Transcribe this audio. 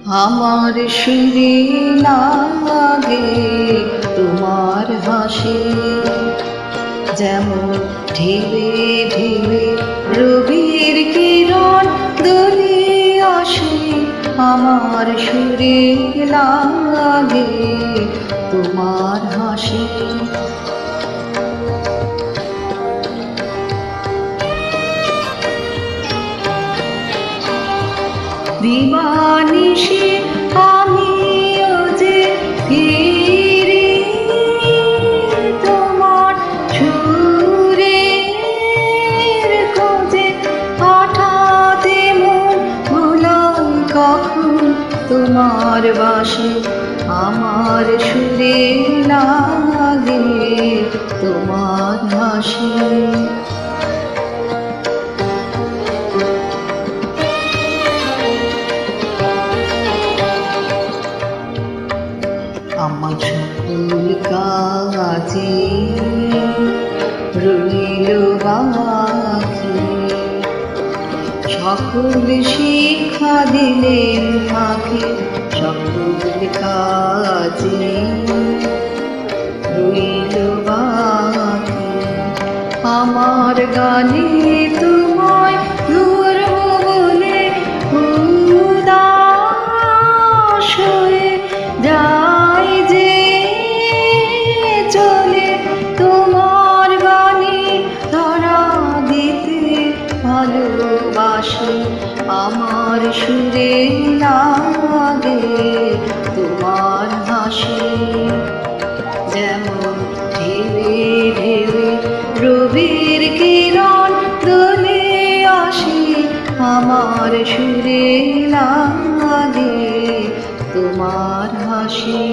আমার সুরে লাগে তোমার হাসি, যেমন ঢেলে ঢেলে রবির কিরণ দোলে আসে। আমার সুরে লাগে তোমার হাসি। দিবানিশি আমিও যে ফিরি তোমার সুরের খোঁজে, হঠাৎ মন ভুলাই কখন তোমার বাসে। আমার সুরে লাগে তোমার হাসি। আমার সকল কাজে রইল বাকি, সকল শিক্ষা দিলেন ফাঁকি। সকল কাজে রইল বাকি, আমার গানে তোমায় ধরব বলে উদাস হয়ে যাই যে চলে। তোমার গানে ধরা দিতে ভালোবাসি। আমার সুরে লাগে তোমার হাসি, যেমন ঢেলে ঢেলে রবির কিরণ দোলে আসে। আমার সুরে লাগে তোমার হাসি।